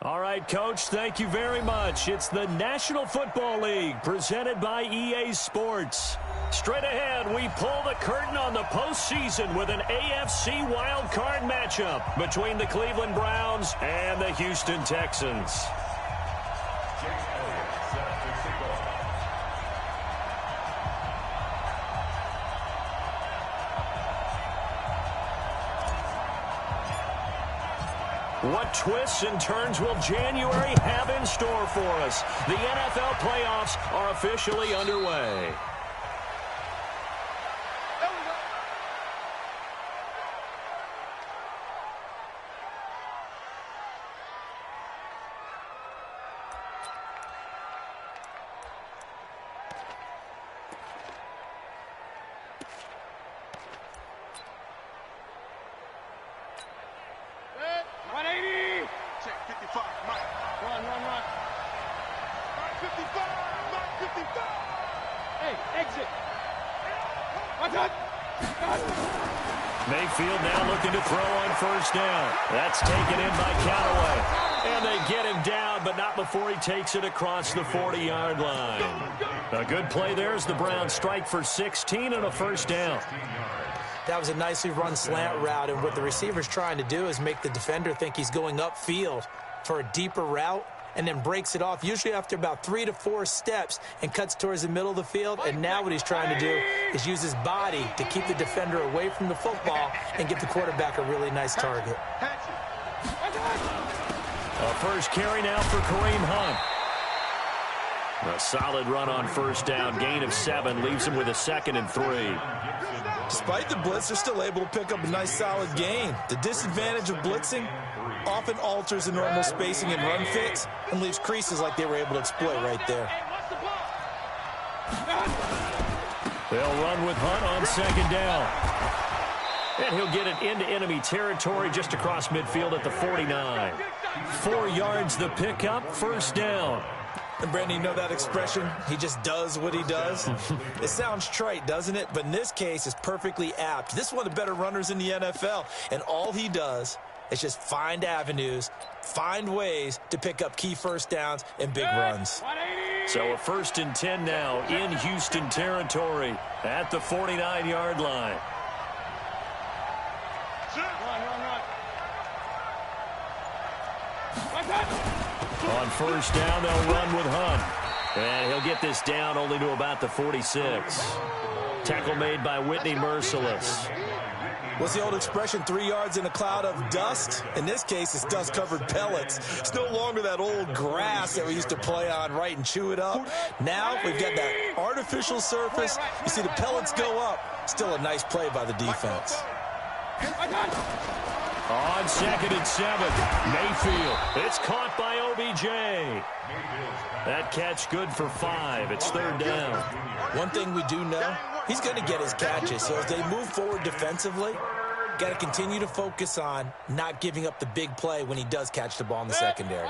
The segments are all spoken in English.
All right, Coach, thank you very much. It's the National Football League presented by EA Sports. Straight ahead, we pull the curtain on the postseason with an AFC wildcard matchup between the Cleveland Browns and the Houston Texans. What twists and turns will January have in store for us? The NFL playoffs are officially underway. Mayfield now looking to throw on first down. That's taken in by Callaway. And they get him down, but not before he takes it across the 40-yard line. A good play there as the Browns strike for 16 and a first down. That was a nicely run slant route, and what the receiver's trying to do is make the defender think he's going upfield for a deeper route, and then breaks it off, usually after about 3 to 4 steps, and cuts towards the middle of the field. And now what he's trying to do is use his body to keep the defender away from the football and get the quarterback a really nice target. A first carry now for Kareem Hunt. A solid run on first down, gain of 7, leaves him with a 2nd and 3. Despite the blitz, they're still able to pick up a nice solid gain. The disadvantage of blitzing often alters the normal spacing and run fits and leaves creases like they were able to exploit right there. They'll run with Hunt on 2nd down. And he'll get it into enemy territory just across midfield at the 49. 4 yards the pickup, first down. And Brandon, you know that expression? He just does what he does. It sounds trite, doesn't it? But in this case, it's perfectly apt. This is one of the better runners in the NFL. And all he does is just find avenues, find ways to pick up key first downs and big runs. So a 1st and 10 now in Houston territory at the 49-yard line. On first down, they'll run with Hunt. And he'll get this down only to about the 46. Tackle made by Whitney Merciless. What's the old expression, 3 yards in a cloud of dust? In this case, it's dust-covered pellets. It's no longer that old grass that we used to play on, right, and chew it up. Now we've got that artificial surface. You see the pellets go up. Still a nice play by the defense. On 2nd and 7, Mayfield. It's caught by OBJ. That catch good for 5. It's 3rd down. One thing we do know, he's going to get his catches. So as they move forward defensively, got to continue to focus on not giving up the big play when he does catch the ball in the secondary.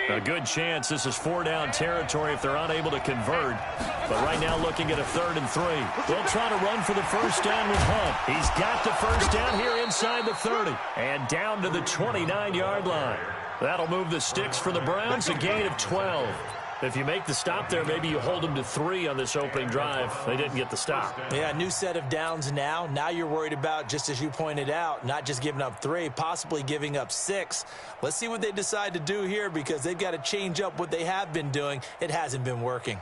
A good chance this is 4-down territory if they're unable to convert. But right now looking at a 3rd and 3. They'll try to run for the first down with Hunt. He's got the first down here inside the 30. And down to the 29-yard line. That'll move the sticks for the Browns, a gain of 12. If you make the stop there, maybe you hold them to 3 on this opening drive. They didn't get the stop. Yeah, new set of downs now. Now you're worried about, just as you pointed out, not just giving up 3, possibly giving up 6. Let's see what they decide to do here because they've got to change up what they have been doing. It hasn't been working.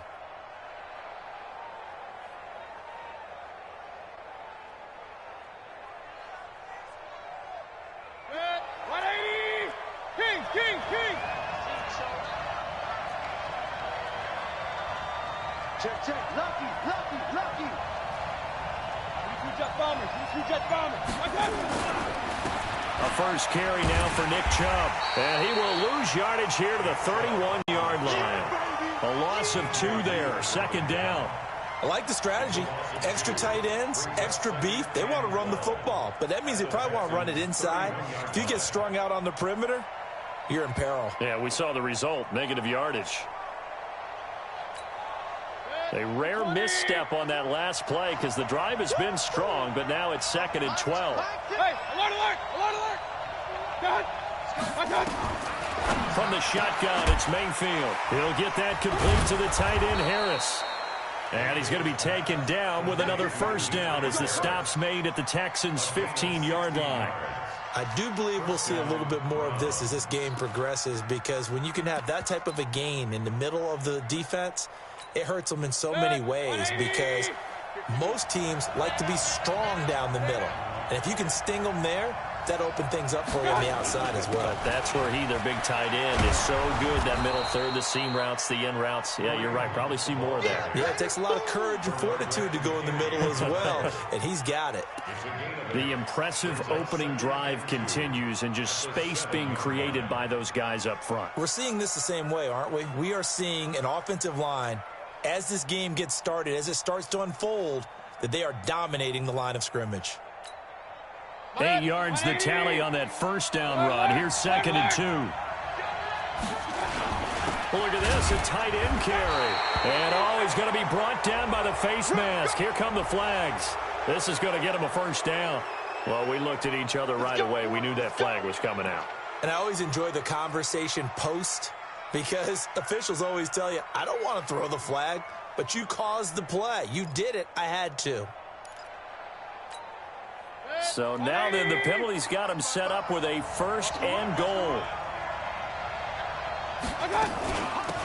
Check, lucky. Jet bombers. A first carry now for Nick Chubb. And he will lose yardage here to the 31-yard line. A loss of 2 there, 2nd down. I like the strategy. Extra tight ends, extra beef. They want to run the football, but that means they probably want to run it inside. If you get strung out on the perimeter, you're in peril. Yeah, we saw the result, negative yardage. A rare misstep on that last play because the drive has been strong, but now it's 2nd and 12. Hey, alert! from the shotgun. It's Mayfield. He'll get that complete to the tight end, Harris. And he's going to be taken down with another first down as the stop's made at the Texans' 15-yard line. I do believe we'll see a little bit more of this as this game progresses, because when you can have that type of a gain in the middle of the defense, it hurts them in so many ways, because most teams like to be strong down the middle. And if you can sting them there, that opens things up for you on the outside as well. But that's where their big tight end, is so good, that middle third, the seam routes, the in routes. Yeah, you're right. Probably see more of that. Yeah, it takes a lot of courage and fortitude to go in the middle as well, and he's got it. The impressive opening drive continues, and just space being created by those guys up front. We're seeing this the same way, aren't we? We are seeing an offensive line, as this game gets started, as it starts to unfold, that they are dominating the line of scrimmage. 8 yards the tally on that first down run. Here's 2nd and 2. Well, look at this, a tight end carry. And he's going to be brought down by the face mask. Here come the flags. This is going to get him a first down. Well, we looked at each other right away. We knew that flag was coming out. And I always enjoy the conversation post, because officials always tell you, I don't want to throw the flag, but you caused the play. You did it. I had to. So now then, the penalty's got him set up with a 1st and goal.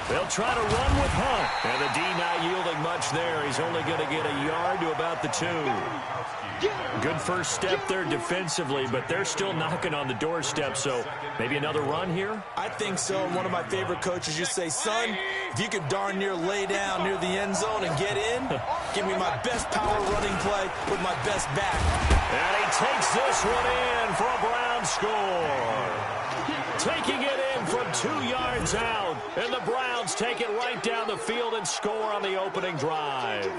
They'll try to run with Hunt. And the D not yielding much there. He's only going to get a yard to about the 2. Good first step there defensively, but they're still knocking on the doorstep, so maybe another run here? I think so. And one of my favorite coaches used to say, son, if you could darn near lay down near the end zone and get in, give me my best power running play with my best back. And he takes this one in for a Brown score. Taking it in from 2 yards out, and the Browns take it right down the field and score on the opening drive.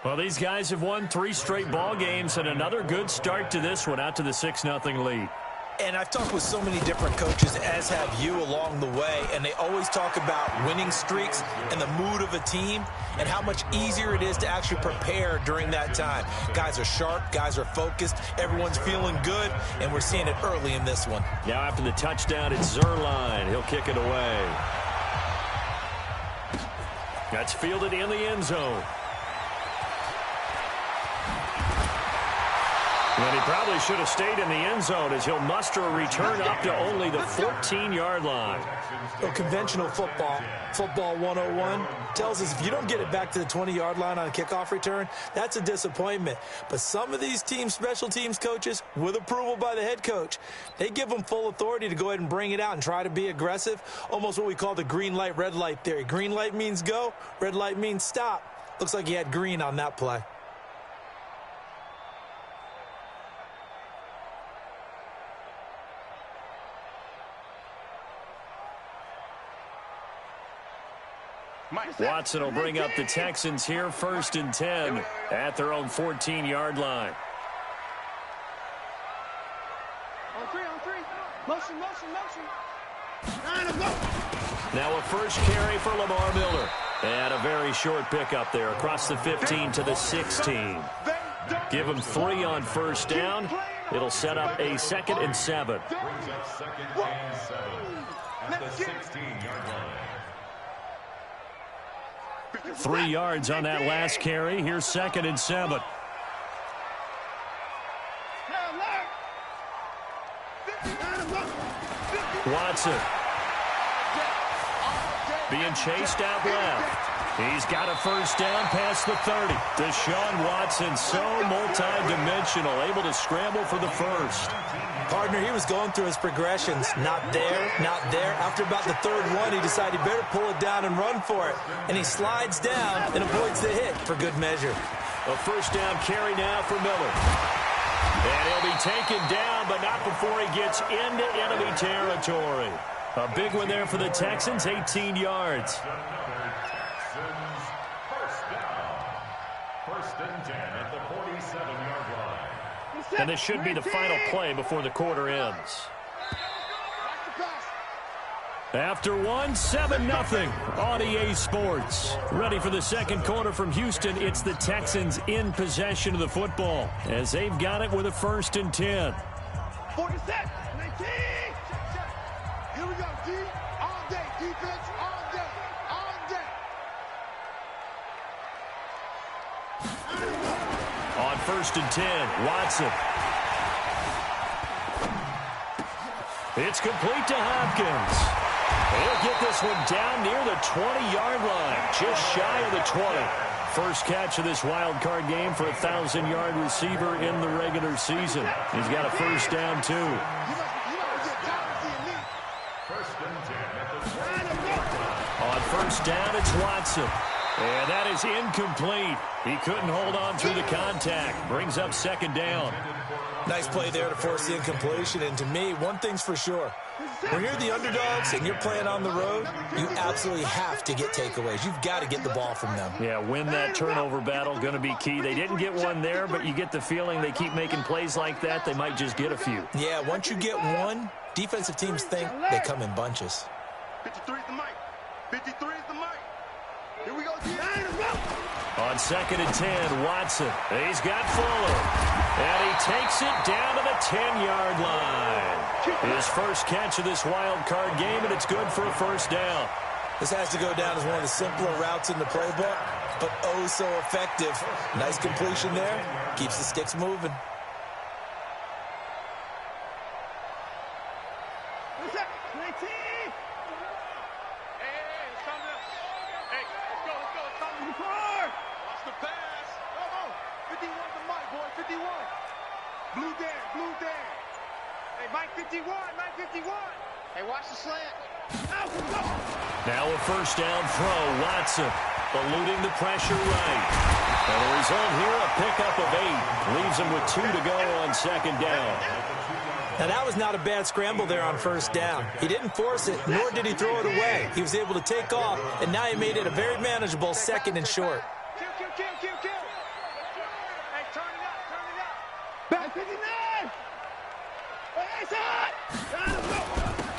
Well, these guys have won 3 straight ball games, and another good start to this one, out to the 6-0 lead. And I've talked with so many different coaches, as have you, along the way, and they always talk about winning streaks and the mood of a team and how much easier it is to actually prepare during that time. Guys are sharp, guys are focused, everyone's feeling good, and we're seeing it early in this one. Now after the touchdown, it's Zerline. He'll kick it away. That's fielded in the end zone. And he probably should have stayed in the end zone, as he'll muster a return up to only the 14-yard line. Well, conventional football 101, tells us if you don't get it back to the 20-yard line on a kickoff return, that's a disappointment. But some of these team special teams coaches, with approval by the head coach, they give them full authority to go ahead and bring it out and try to be aggressive, almost what we call the green light, red light theory. Green light means go, red light means stop. Looks like he had green on that play. Watson will bring up the Texans here, 1st and 10 at their own 14-yard line. On three. Motion. Now a first carry for Lamar Miller. And a very short pickup there across the 15 to the 16. Give him 3 on first down. It'll set up a 2nd and 7. At the 16-yard line. 3 yards on that last carry. Here's 2nd and 7. Watson being chased out left. He's got a first down past the 30. Deshaun Watson, so multi-dimensional, able to scramble for the first. Partner, he was going through his progressions. Not there, not there. After about the 3rd one, he decided he better pull it down and run for it. And he slides down and avoids the hit for good measure. A first down carry now for Miller. And he'll be taken down, but not before he gets into enemy territory. A big one there for the Texans, 18 yards. First and 10 at the 47-yard line. And this should be the final play before the quarter ends. After one, 7-0 on EA Sports. Ready for the second quarter from Houston. It's the Texans in possession of the football as they've got it with a 1st and 10. 47, 19. Here we go. first and 10. Watson. It's complete to Hopkins. He'll get this one down near the 20-yard line, just shy of the 20. First catch of this wild card game for a 1,000-yard receiver in the regular season. He's got a first down, too. On first down, it's Watson. And that is incomplete. He couldn't hold on through the contact. Brings up second down. Nice play there to force the incompletion. And to me, one thing's for sure. When you're the underdogs and you're playing on the road, you absolutely have to get takeaways. You've got to get the ball from them. Yeah, win that turnover battle, going to be key. They didn't get one there, but you get the feeling they keep making plays like that, they might just get a few. Yeah, once you get one, defensive teams think they come in bunches. 53 is the mic. 53 is the mic. Here we go, On second and 10, Watson. He's got Fuller. And he takes it down to the 10-yard line. His first catch of this wild card game, and it's good for a first down. This has to go down as one of the simpler routes in the playbook, but oh so effective. Nice completion there. Keeps the sticks moving. Hey, watch the slant. Now a first down throw. Watson eluding the pressure right. And the result here, a pickup of 8. Leaves him with 2 to go on second down. Now, that was not a bad scramble there on first down. He didn't force it, nor did he throw it away. He was able to take off, and now he made it a very manageable second and short. Kill. Hey, turn it up. Back 59. Hey, it's hot.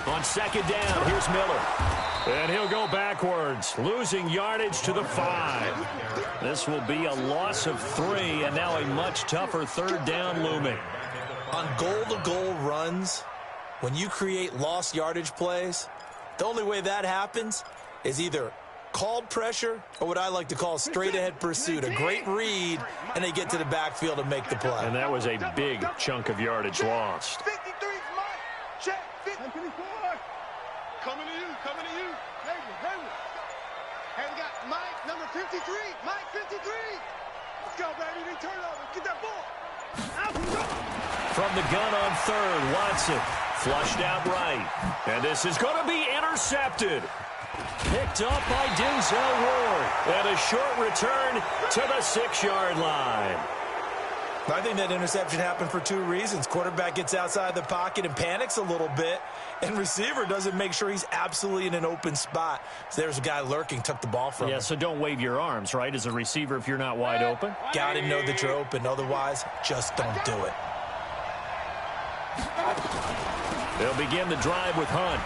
On second down, here's Miller. And he'll go backwards, losing yardage to the 5. This will be a loss of 3, and now a much tougher third down looming. On goal-to-goal runs, when you create lost yardage plays, the only way that happens is either called pressure or what I like to call straight-ahead pursuit. A great read, and they get to the backfield and make the play. And that was a big chunk of yardage lost. 53's Mike. Check. 54. Coming to you. Hey, we got Mike, number 53. Mike, 53. Let's go, baby. They turn over. Get that ball. From the gun on third, Watson flushed out right. And this is going to be intercepted. Picked up by Denzel Ward. And a short return to the 6-yard line. I think that interception happened for 2 reasons. Quarterback gets outside the pocket and panics a little bit, and receiver doesn't make sure he's absolutely in an open spot. So there's a guy lurking, took the ball from him. Yeah, so don't wave your arms, right, as a receiver if you're not wide open. Got to know that you're open. Otherwise, just don't do it. They'll begin the drive with Hunt.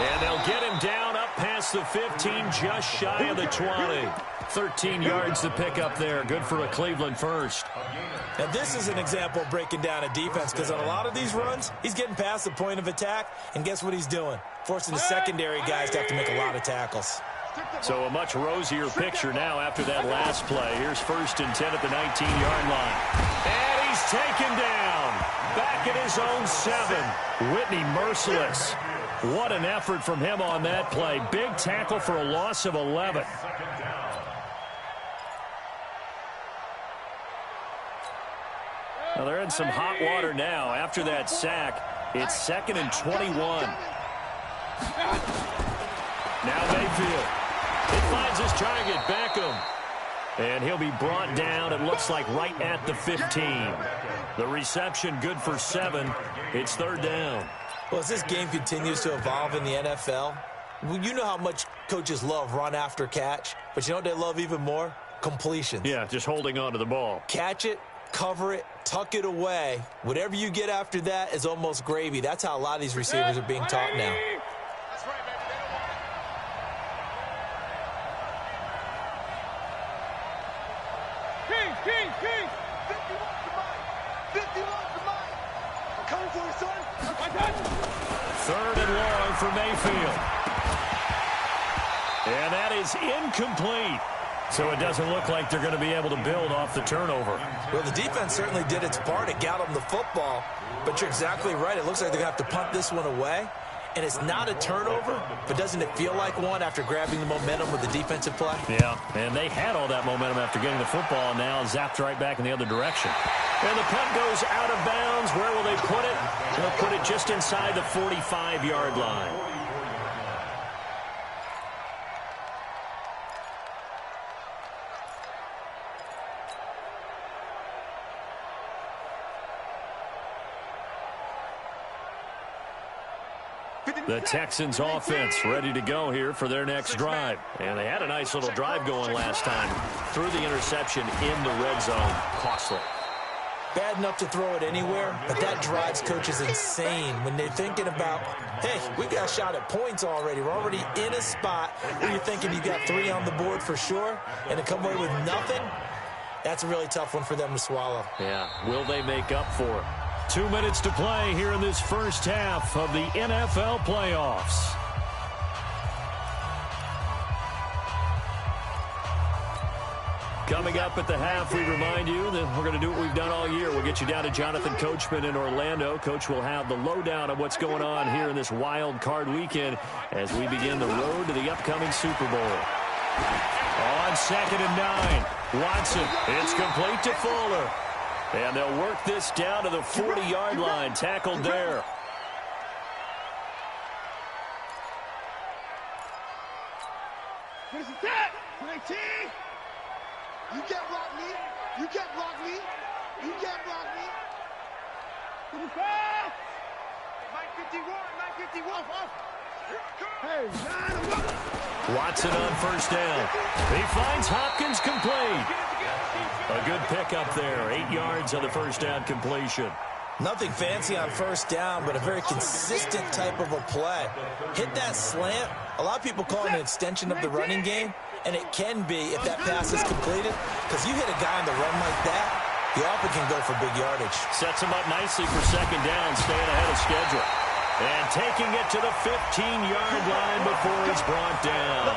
And they'll get him down up past the 15, just shy of the 20. 13 yards to pick up there. Good for a Cleveland first. Now, this is an example of breaking down a defense, because on a lot of these runs, he's getting past the point of attack, and guess what he's doing? Forcing the secondary guys to have to make a lot of tackles. So a much rosier picture now after that last play. Here's first and 10 at the 19-yard line. And he's taken down. Back at his own 7. Whitney merciless. What an effort from him on that play. Big tackle for a loss of 11. Well, they're in some hot water now. After that sack, it's 2nd and 21. Now Mayfield. It finds his target, Beckham. And he'll be brought down, it looks like, right at the 15. The reception good for 7. It's third down. Well, as this game continues to evolve in the NFL, you know how much coaches love run after catch, but you know what they love even more? Completions. Yeah, just holding on to the ball. Catch it, cover it, tuck it away. Whatever you get after that is almost gravy. That's how a lot of these receivers are being taught now. That's right, baby. King. 51's the Mike. 51's the Mike. I'm coming for you, son. Third and long for Mayfield. And that is incomplete. So it doesn't look like they're going to be able to build off the turnover. Well, the defense certainly did its part. It got them the football. But you're exactly right. It looks like they're going to have to punt this one away. And it's not a turnover, but doesn't it feel like one after grabbing the momentum with the defensive play? Yeah, and they had all that momentum after getting the football, and now zapped right back in the other direction. And the punt goes out of bounds. Where will they put it? They'll put it just inside the 45-yard line. The Texans offense ready to go here for their next drive. And they had a nice little drive going last time. Threw the interception in the red zone. Costly. Bad enough to throw it anywhere, but that drives coaches insane when they're thinking about, hey, we got a shot at points already. We're already in a spot where you're thinking you got 3 on the board for sure, and to come away with nothing, that's a really tough one for them to swallow. Yeah, will they make up for it? 2 minutes to play here in this first half of the NFL playoffs. Coming up at the half, we remind you that we're going to do what we've done all year. We'll get you down to Jonathan Coachman in Orlando. Coach will have the lowdown of what's going on here in this wild card weekend as we begin the road to the upcoming Super Bowl. On 2nd and 9, Watson. It's complete to Fuller. And they'll work this down to the 40-yard line. Tackled there. What is that? 19. You can't block me. You can't block me. You can't block me. 55. Mike 51. Mike 51. Off. Hey, 9. Watson on first down. He finds Hopkins complete. A good pickup there. 8 yards on the first down completion. Nothing fancy on first down, but a very consistent type of a play. Hit that slant. A lot of people call it an extension of the running game, and it can be if that pass is completed, because you hit a guy on the run like that, he often can go for big yardage. Sets him up nicely for second down, staying ahead of schedule. And taking it to the 15-yard line before he's brought down.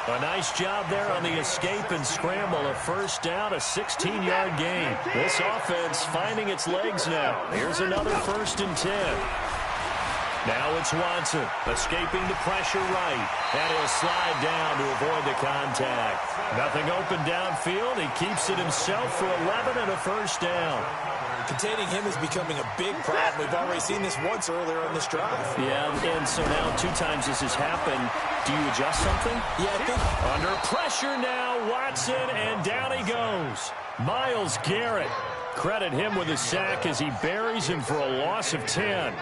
A nice job there on the escape and scramble. A first down, a 16-yard gain. This offense finding its legs now. Here's another 1st and 10. Now it's Watson escaping the pressure right. And he'll slide down to avoid the contact. Nothing open downfield. He keeps it himself for 11 and a first down. Containing him is becoming a big problem. We've already seen this once earlier on this drive. Yeah, and so now 2 times this has happened. Do you adjust something? Yeah, I think. Under pressure now, Watson, and down he goes. Myles Garrett. Credit him with a sack as he buries him for a loss of 10.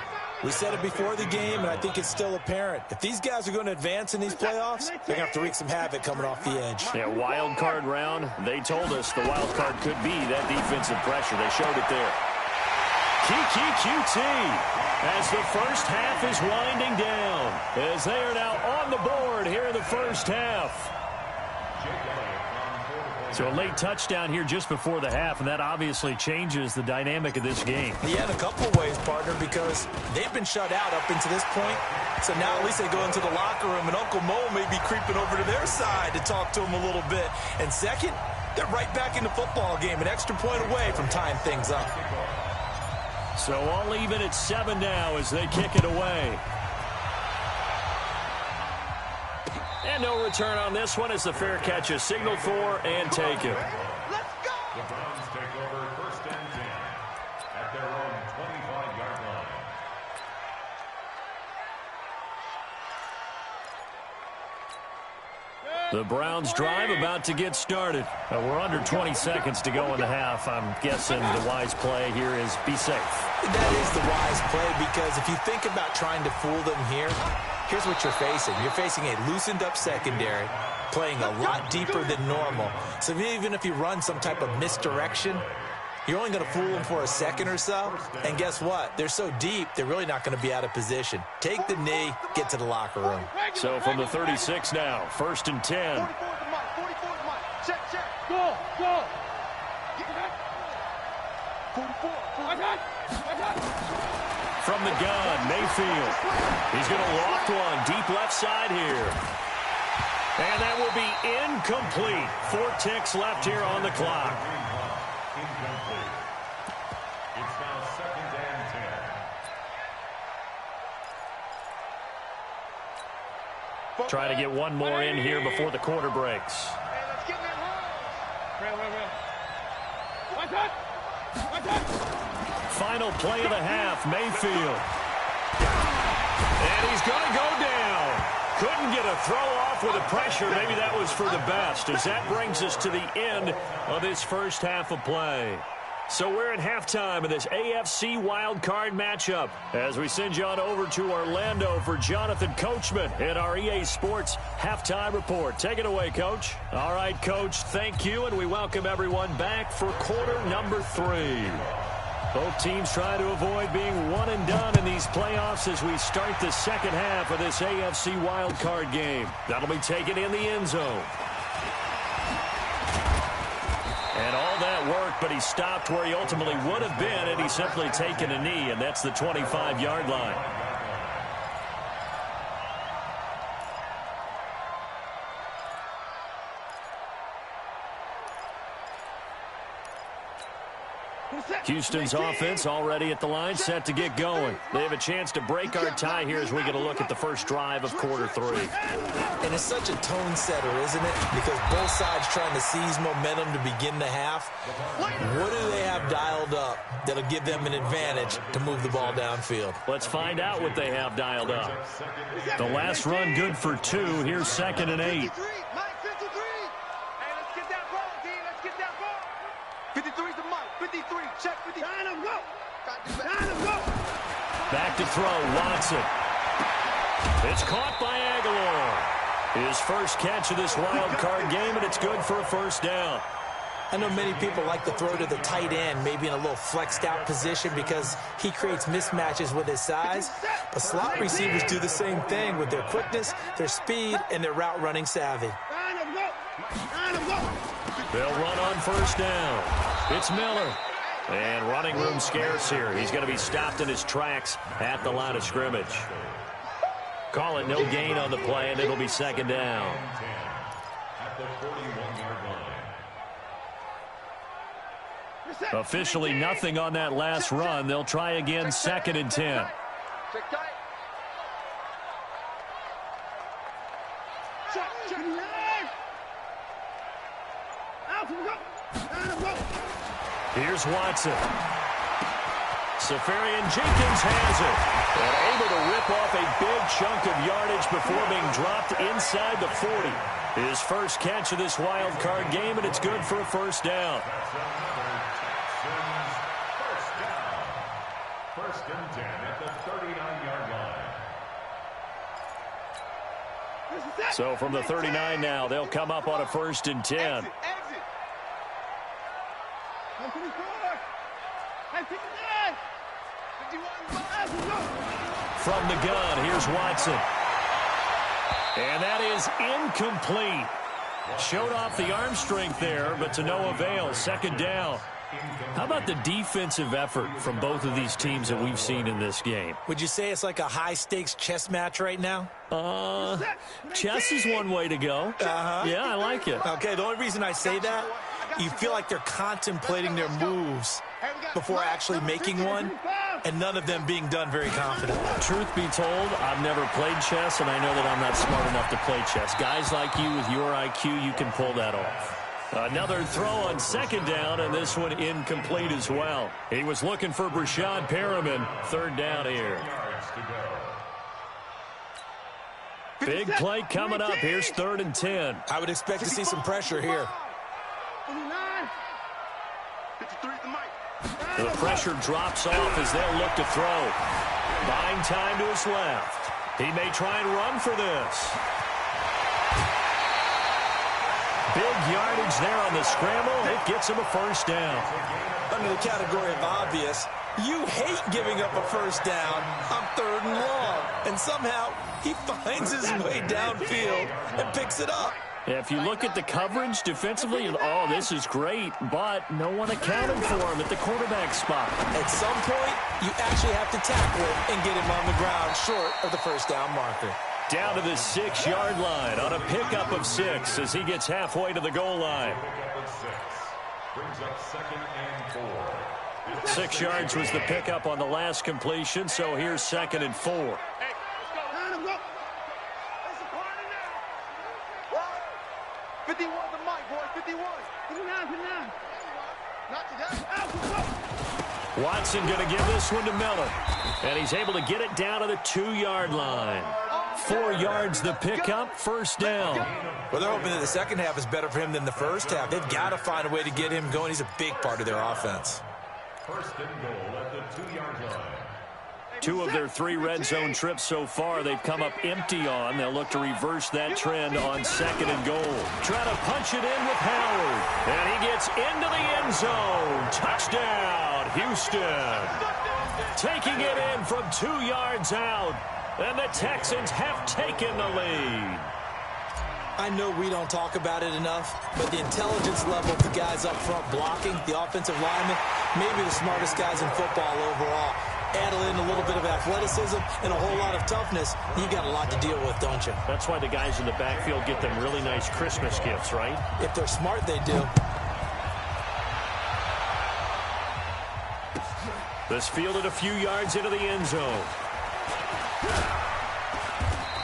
We said it before the game, and I think it's still apparent. If these guys are going to advance in these playoffs, they're going to have to wreak some havoc coming off the edge. Yeah, wild card round. They told us the wild card could be that defensive pressure. They showed it there. Kiki QT as the first half is winding down, as they are now on the board here in the first half. So a late touchdown here just before the half, and that obviously changes the dynamic of this game. Yeah, in a couple of ways, partner, because they've been shut out up until this point. So now at least they go into the locker room, and Uncle Mo may be creeping over to their side to talk to him a little bit. And second, they're right back in the football game, an extra point away from tying things up. So all even at 7 now as they kick it away. And no return on this one as the fair catch is signaled for and taken. Let's go. The Browns take over 1st and 10 at their own 25-yard line. The Browns drive about to get started. We're under 20 seconds to go in the half. I'm guessing the wise play here is be safe. That is the wise play, because if you think about trying to fool them here, here's what you're facing. You're facing a loosened up secondary, playing a lot deeper than normal. So even if you run some type of misdirection, you're only going to fool them for a second or so. And guess what? They're so deep, they're really not going to be out of position. Take the knee, get to the locker room. So from the 36 now, 1st and 10. 44 to Mike. Check, check. Go. Get back. 44. From the gun, Mayfield. He's going to loft one deep left side here. And that will be incomplete. 4 ticks left here on the clock. It's now 2nd and 10. Try to get one more in here before the quarter breaks. Hey, let's get in that hole. Real. Final play of the half, Mayfield. And he's going to go down. Couldn't get a throw off with the pressure. Maybe that was for the best, as that brings us to the end of this first half of play. So we're at halftime of this AFC wildcard matchup as we send you on over to Orlando for Jonathan Coachman in our EA Sports halftime report. Take it away, Coach. All right, Coach, thank you, and we welcome everyone back for quarter number 3. Both teams try to avoid being one and done in these playoffs as we start the second half of this AFC wildcard game. That'll be taken in the end zone. And all that work, but he stopped where he ultimately would have been had he simply taken a knee, and that's the 25-yard line. Houston's offense already at the line, set to get going. They have a chance to break our tie here as we get a look at the first drive of quarter 3. And it's such a tone setter, isn't it? Because both sides trying to seize momentum to begin the half. What do they have dialed up that'll give them an advantage to move the ball downfield? Let's find out what they have dialed up. The last run good for 2. Here's 2nd and 8. Mike 53. Hey, let's get that ball, D. Let's get that ball. 53's the Mike. 53. Check 53. Time to go. Back to throw, Watson. It's caught by Aguilar. His first catch of this wild card game, and it's good for a first down. I know many people like to throw to the tight end, maybe in a little flexed out position because he creates mismatches with his size. But slot receivers do the same thing with their quickness, their speed, and their route running savvy. They'll run on first down. It's Miller. And running room scarce here. He's going to be stopped in his tracks at the line of scrimmage. Call it no gain on the play, and it'll be 2nd down. At the 41-yard line. Officially nothing on that last run. They'll try again, 2nd and 10. Here's Watson. Safarian Jenkins has it. And able to rip off a big chunk of yardage before being dropped inside the 40. His first catch of this wild card game, and it's good for a first down. First and 10 at the 39-yard line. So from the 39 now, they'll come up on a 1st and 10. From the gun, here's Watson. And that is incomplete. Showed off the arm strength there, but to no avail. 2nd down. How about the defensive effort from both of these teams that we've seen in this game? Would you say it's like a high-stakes chess match right now? Chess is one way to go. Yeah, I like it. Okay, the only reason I say that, you feel like they're contemplating their moves before actually making one, and none of them being done very confidently. Truth be told, I've never played chess, and I know that I'm not smart enough to play chess. Guys like you with your IQ, you can pull that off. Another throw on 2nd down, and this one incomplete as well. He was looking for Brashad Perriman. 3rd down here. Big play coming up. Here's 3rd and 10. I would expect to see some pressure here. The pressure drops off as they'll look to throw. Buying time to his left. He may try and run for this. Big yardage there on the scramble. It gets him a first down. Under the category of obvious, you hate giving up a first down on 3rd and long. And somehow he finds his way downfield and picks it up. Yeah, if you look at the coverage defensively, oh, this is great, but no one accounted for him at the quarterback spot. At some point, you actually have to tackle it and get him on the ground short of the first down marker. Down to the 6-yard line on a pickup of 6 as he gets halfway to the goal line. Brings up 2nd and 4. 6 yards was the pickup on the last completion, so here's 2nd and 4. Hey, let's go. It's a party now. 51 the mic, boys. 51. 59. Not today. Watson going to give this one to Miller. And he's able to get it down to the 2-yard line. 4 yards the pickup, first down. Well, they're hoping that the second half is better for him than the first half. They've got to find a way to get him going. He's a big part of their offense. 1st and goal at the 2-yard line. 2 of their 3 red zone trips so far they've come up empty on. They'll look to reverse that trend on 2nd and goal. Trying to punch it in with Howard. And he gets into the end zone. Touchdown, Houston. Taking it in from 2 yards out. And the Texans have taken the lead. I know we don't talk about it enough, but the intelligence level of the guys up front blocking, the offensive linemen, maybe the smartest guys in football overall. Add in a little bit of athleticism and a whole lot of toughness, you got a lot to deal with, don't you? That's why the guys in the backfield get them really nice Christmas gifts, right? If they're smart, they do. This fielded a few yards into the end zone.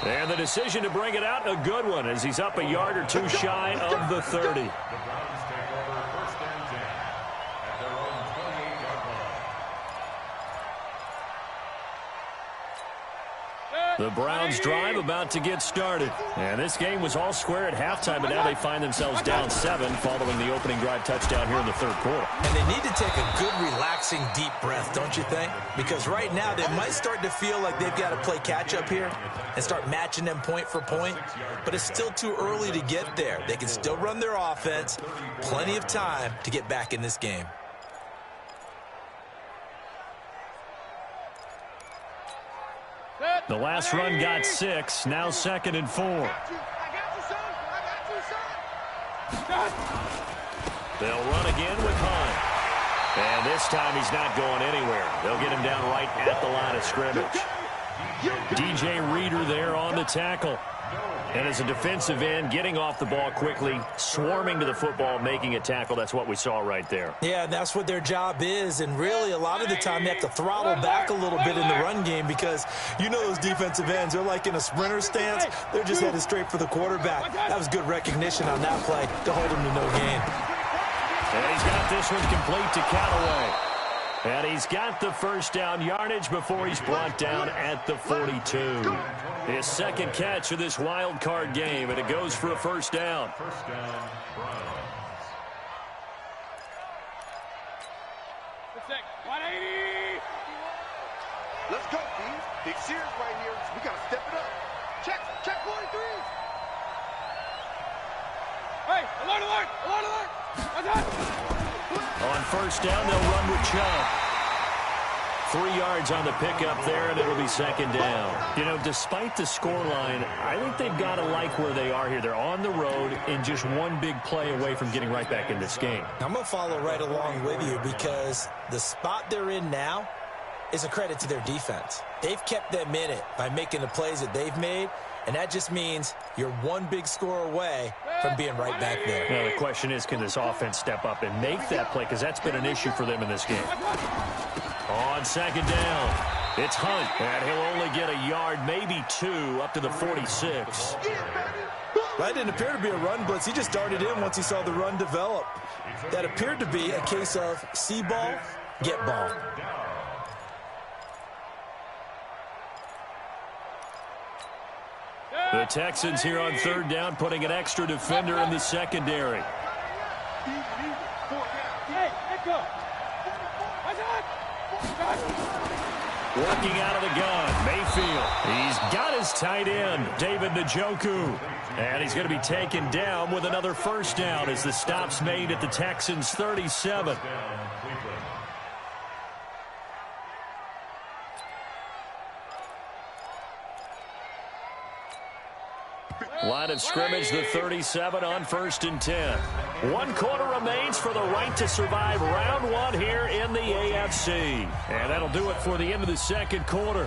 And the decision to bring it out, a good one, as he's up a yard or 2 shy of the 30. The Browns take over 1st and 10 at their own 28-yard line. The Browns drive about to get started. And this game was all square at halftime, but now they find themselves down 7 following the opening drive touchdown here in the 3rd quarter. And they need to take a good, relaxing, deep breath, don't you think? Because right now they might start to feel like they've got to play catch-up here and start matching them point for point. But it's still too early to get there. They can still run their offense. Plenty of time to get back in this game. The last run got 6, now 2nd and 4. I got you, son. They'll run again with Hunt. And this time he's not going anywhere. They'll get him down right at the line of scrimmage. DJ Reader there on the tackle. And as a defensive end, getting off the ball quickly, swarming to the football, making a tackle. That's what we saw right there. Yeah, and that's what their job is. And really, a lot of the time, they have to throttle back a little bit in the run game because you know those defensive ends, they're like in a sprinter stance. They're just headed straight for the quarterback. That was good recognition on that play to hold him to no gain. And he's got this one complete to Callaway. And he's got the first down yardage before he's brought down at the 42. His 2nd catch of this wild card game, and it goes for a first down. 1st down, Browns. Let's go, B. Big Sears right here. We got to step it up. Check 43. Hey, alert. On first down, they'll run with Chubb. 3 yards on the pickup there, and it'll be 2nd down. You know, despite the scoreline, I think they've got to like where they are here. They're on the road and just one big play away from getting right back in this game. I'm going to follow right along with you because the spot they're in now is a credit to their defense. They've kept them in it by making the plays that they've made, and that just means you're one big score away from being right back there. Now, the question is, can this offense step up and make that play? Because that's been an issue for them in this game. On 2nd down, it's Hunt, and he'll only get a yard, maybe 2, up to the 46. That didn't appear to be a run blitz. He just darted in once he saw the run develop. That appeared to be a case of see ball, get ball. The Texans here on 3rd down, putting an extra defender in the secondary. Working out of the gun, Mayfield. He's got his tight end, David Njoku. And he's going to be taken down with another first down as the stop's made at the Texans' 37. Line of scrimmage, the 37 on 1st and 10. 1 quarter remains for the right to survive round 1 here in the AFC. And that'll do it for the end of the 2nd quarter.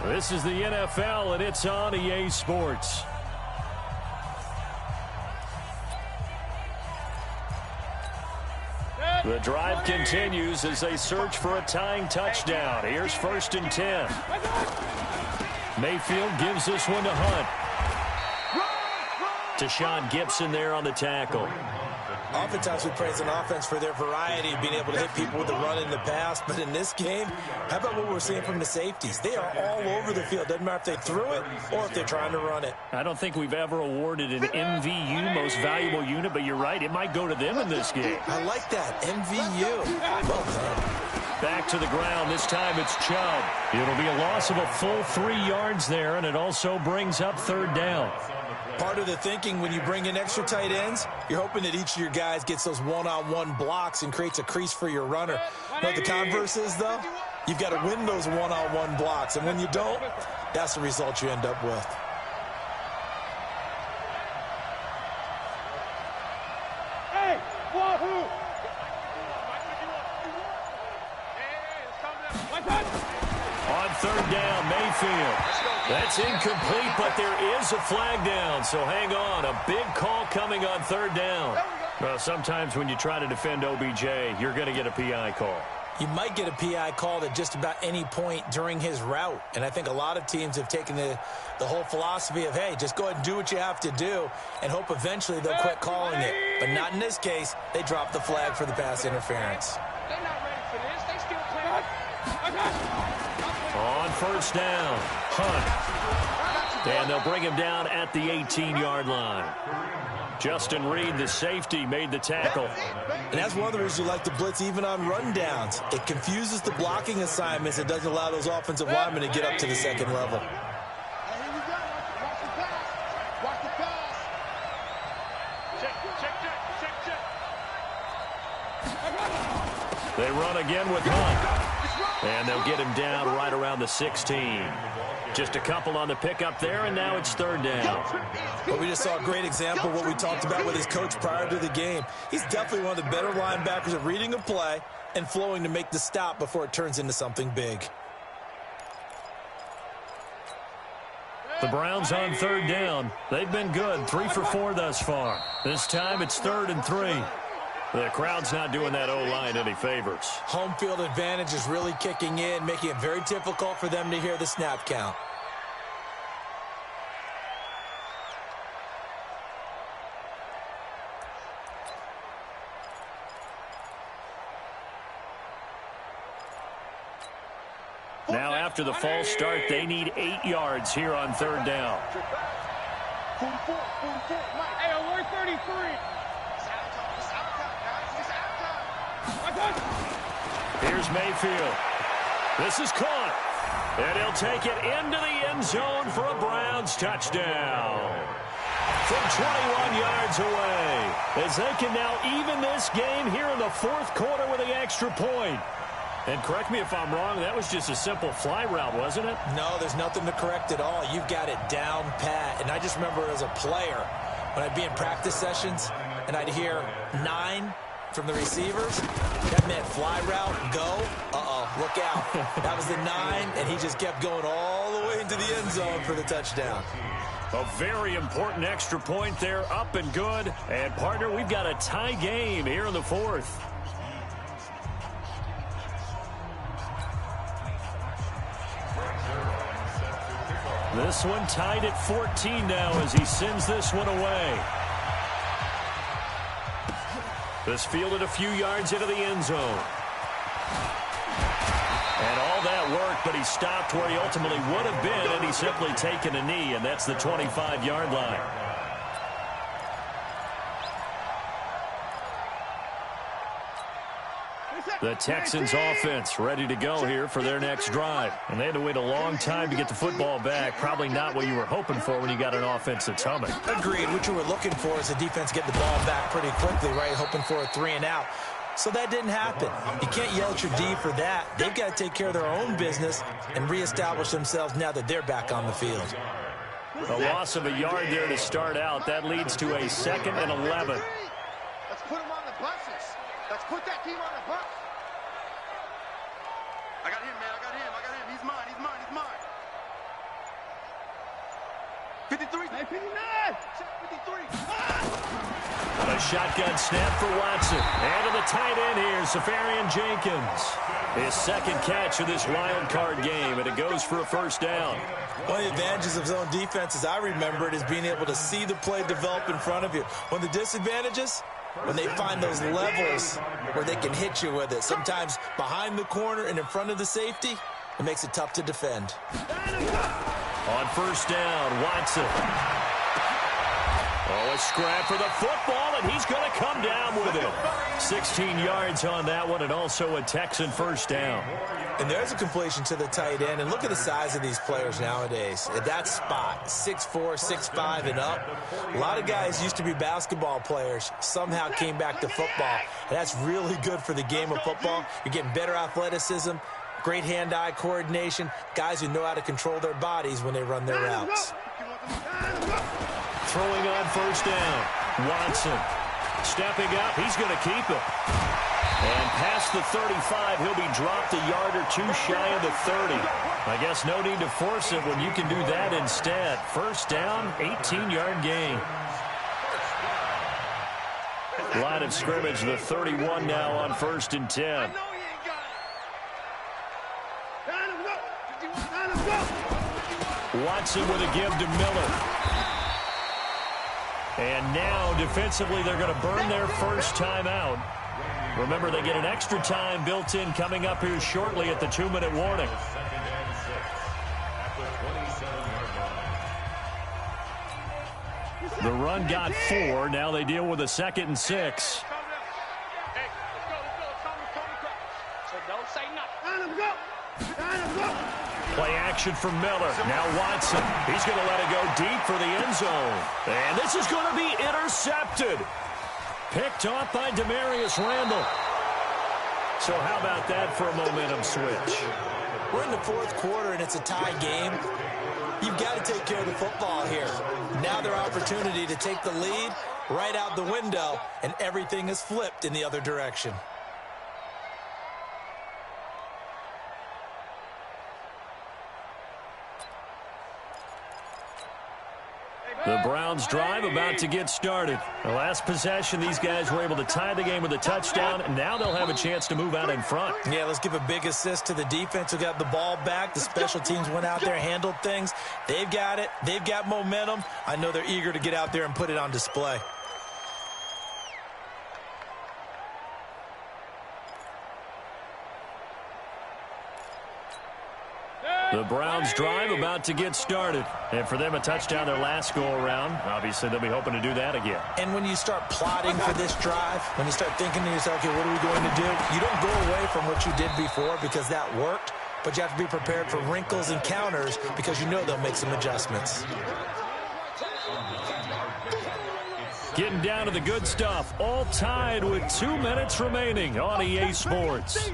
This is the NFL, and it's on EA Sports. The drive continues as they search for a tying touchdown. Here's 1st and 10. Mayfield gives this one to Hunt. Deshaun Gibson there on the tackle. Oftentimes we praise an offense for their variety of being able to hit people with the run in the pass. But in this game, how about what we're seeing from the safeties? They are all over the field. Doesn't matter if they threw it or if they're trying to run it. I don't think we've ever awarded an MVU, most valuable unit, but you're right. It might go to them in this game. I like that. MVU. Well done. Back to the ground. This time it's Chubb. It'll be a loss of a full 3 yards there, and it also brings up 3rd down. Part of the thinking when you bring in extra tight ends, you're hoping that each of your guys gets those one-on-one blocks and creates a crease for your runner. You know what the converse is, though? You've got to win those one-on-one blocks, and when you don't, that's the result you end up with. Hey, wahoo! On 3rd down, Mayfield. That's incomplete, but there is a flag down, so hang on. A big call coming on 3rd down. Well, sometimes when you try to defend OBJ, you're going to get a PI call. You might get a PI called at just about any point during his route. And I think a lot of teams have taken the whole philosophy of, hey, just go ahead and do what you have to do and hope eventually they'll quit calling it. But not in this case. They dropped the flag for the pass interference. They're not ready for this. They still playing. On 1st down, Hunt. And they'll bring him down at the 18-yard line. Justin Reed, the safety, made the tackle. And that's one of the reasons you like to blitz even on rundowns. It confuses the blocking assignments. It doesn't allow those offensive linemen to get up to the 2nd level. Here we go. Watch the pass. Watch the pass. Check. They run again with Hunt. And they'll get him down right around the 16. Just a couple on the pickup there, and now it's 3rd down. Well, we just saw a great example of what we talked about with his coach prior to the game. He's definitely one of the better linebackers at reading a play and flowing to make the stop before it turns into something big. The Browns on 3rd down. They've been good, 3 for 4 thus far. This time it's 3rd and 3. The crowd's not doing that O-line any favors. Home field advantage is really kicking in, making it very difficult for them to hear the snap count. Now after the false start, they need 8 yards here on 3rd down. 44, hey, alert 33. Here's Mayfield. This is caught. And he'll take it into the end zone for a Browns touchdown. From 21 yards away, as they can now even this game here in the 4th quarter with the extra point. And correct me if I'm wrong, that was just a simple fly route, wasn't it? No, there's nothing to correct at all. You've got it down pat. And I just remember as a player, when I'd be in practice sessions, and I'd hear 9 from the receivers, that meant fly route, go, look out. That was the 9, and he just kept going all the way into the end zone for the touchdown. A very important extra point there, up and good. And, partner, we've got a tie game here in the 4th. This one tied at 14 now as he sends this one away. This fielded a few yards into the end zone. And all that worked, but he stopped where he ultimately would have been, and he's simply taken a knee, and that's the 25-yard line. The Texans offense ready to go here for their next drive. And they had to wait a long time to get the football back. Probably not what you were hoping for when you got an offense that's humming. Agreed. What you were looking for is the defense getting the ball back pretty quickly, right? Hoping for a 3 and out. So that didn't happen. You can't yell at your D for that. They've got to take care of their own business and reestablish themselves now that they're back on the field. A loss of a yard there to start out. That leads to a 2nd and 11. Let's put them on the buses. Let's put that team on the bus. I got him, man. I got him. He's mine. 53. Hey, 59. Check 53. A shotgun snap for Watson. And to the tight end here, Safarian Jenkins. His second catch of this wild card game, and it goes for a first down. One of the advantages of zone defense, as I remember it, is being able to see the play develop in front of you. One of the disadvantages, when they find those levels where they can hit you with it. Sometimes behind the corner and in front of the safety, it makes it tough to defend. On first down, Watson. Oh, a scrap for the football, and he's going to come down with it. 16 yards on that one, and also a Texan first down. And there's a completion to the tight end. And look at the size of these players nowadays. At that spot, 6'4", 6'5", and up. A lot of guys used to be basketball players, somehow came back to football. And that's really good for the game of football. You're getting better athleticism, great hand-eye coordination, guys who know how to control their bodies when they run their routes. Throwing on first down, Watson. Stepping up, he's going to keep it. And past the 35, he'll be dropped a yard or two shy of the 30. I guess no need to force it when you can do that instead. First down, 18-yard gain. Line of scrimmage, the 31 now on first and 10. Watson with a give to Miller. And now, defensively, they're going to burn their first timeout. Remember, they get an extra time built in coming up here shortly at the 2-minute warning. The run got 4. Now they deal with a 2nd and 6. Play action for Miller. Now Watson. He's going to let it go deep for the end zone. And this is going to be intercepted. Picked off by Demarius Randall. So how about that for a momentum switch? We're in the fourth quarter, and it's a tie game. You've got to take care of the football here. Now their opportunity to take the lead right out the window, and everything is flipped in the other direction. The Browns drive about to get started. The last possession, these guys were able to tie the game with a touchdown, and now they'll have a chance to move out in front. Yeah, let's give a big assist to the defense who got the ball back. The special teams went out there, handled things. They've got it. They've got momentum. I know they're eager to get out there and put it on display. The Browns drive about to get started. And for them, a touchdown their last go-around. Obviously, they'll be hoping to do that again. And when you start plotting for this drive, when you start thinking to yourself, okay, what are we going to do? You don't go away from what you did before because that worked, but you have to be prepared for wrinkles and counters because you know they'll make some adjustments. Getting down to the good stuff. All tied with 2 minutes remaining on EA Sports.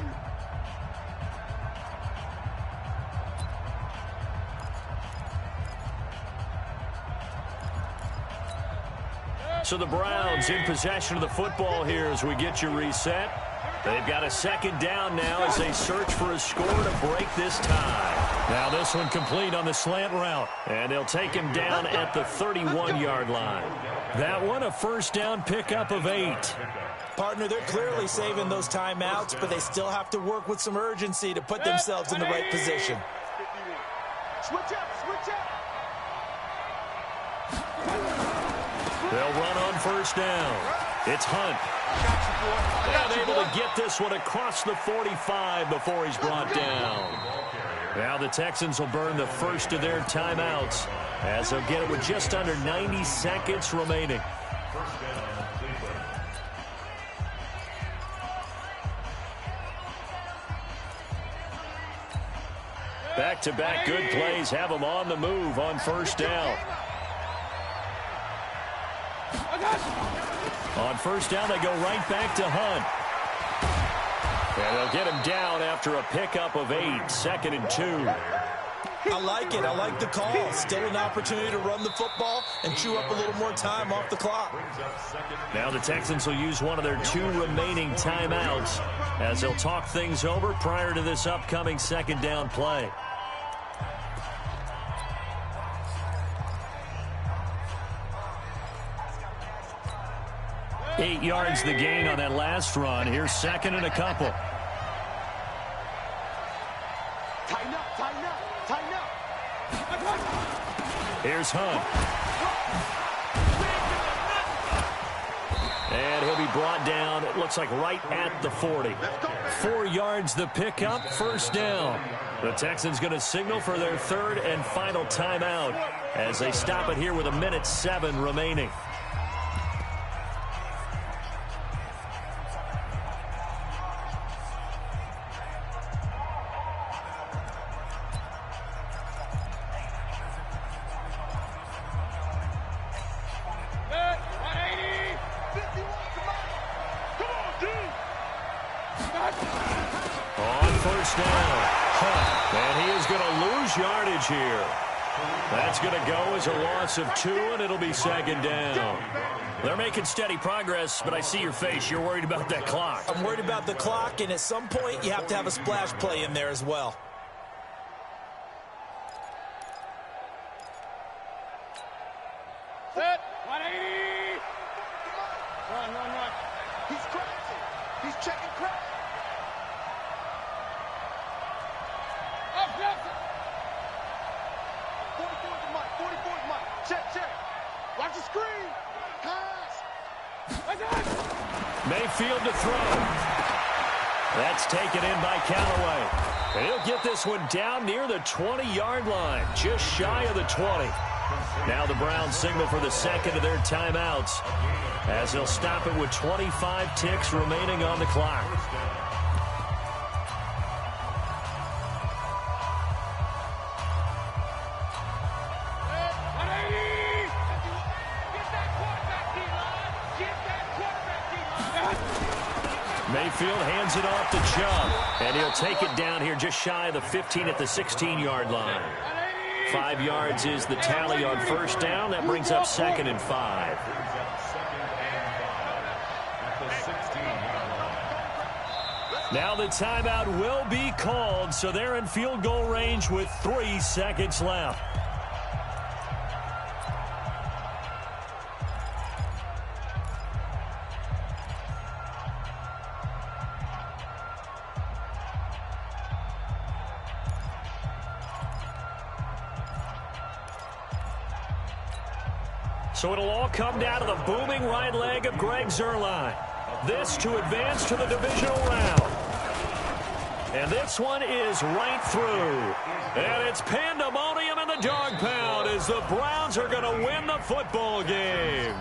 So the Browns in possession of the football here as we get you reset. They've got a second down now as they search for a score to break this tie. Now this one complete on the slant route. And they'll take him down at the 31-yard line. That one a first down pickup of 8. Partner, they're clearly saving those timeouts, but they still have to work with some urgency to put themselves in the right position. Switch up, switch up. They'll run on first down. It's Hunt. And able to get this one across the 45 before he's brought down. Now the Texans will burn the first of their timeouts as they'll get it with just under 90 seconds remaining. Back-to-back good plays have them on the move on first down. On first down, they go right back to Hunt. And they'll get him down after a pickup of 8, 2nd and 2. I like it. I like the call. Still an opportunity to run the football and chew up a little more time off the clock. Now the Texans will use one of their 2 remaining timeouts as they'll talk things over prior to this upcoming second down play. 8 yards the gain on that last run. Here's second and a couple. Tighten up, tighten up, tighten up. Here's Hunt. And he'll be brought down, it looks like right at the 40. 4 yards the pickup, first down. The Texans going to signal for their third and final timeout as they stop it here with 1:07 remaining. Here. That's going to go as a loss of 2, and it'll be second down. They're making steady progress, but I see your face. You're worried about that clock. I'm worried about the clock, and at some point, you have to have a splash play in there as well. Set, 180. Run, run, run. He's crashing. He's checking crash. Up, Nelson. 44's the mic. 44's mic. Check, check. Watch the screen. Pass. Mayfield to throw. That's taken in by Callaway. And he'll get this one down near the 20-yard line, just shy of the 20. Now the Browns signal for the second of their timeouts as they'll stop it with 25 ticks remaining on the clock. Mayfield hands it off to Chubb, and he'll take it down here just shy of the 15 at the 16-yard line. 5 yards is the tally on first down. That brings up second and 5. Now the timeout will be called, so they're in field goal range with 3 seconds left. So it'll all come down to the booming right leg of Greg Zuerlein. This to advance to the divisional round. And this one is right through. And it's pandemonium in the dog pound as the Browns are going to win the football game.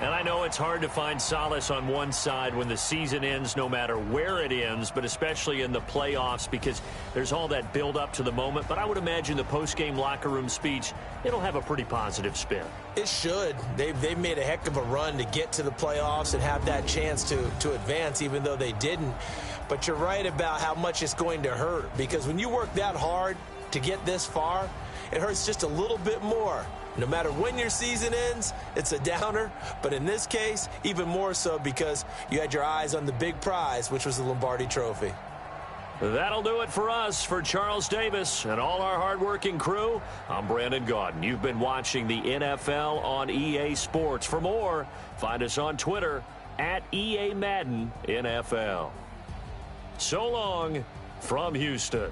And I know it's hard to find solace on one side when the season ends, no matter where it ends, but especially in the playoffs because there's all that build up to the moment. But I would imagine the post-game locker room speech, it'll have a pretty positive spin. It should. They've made a heck of a run to get to the playoffs and have that chance to advance, even though they didn't. But you're right about how much it's going to hurt because when you work that hard to get this far, it hurts just a little bit more. No matter when your season ends, it's a downer. But in this case, even more so because you had your eyes on the big prize, which was the Lombardi Trophy. That'll do it for us. For Charles Davis and all our hardworking crew, I'm Brandon Gaudin. You've been watching the NFL on EA Sports. For more, find us on Twitter at EA Madden NFL. So long from Houston.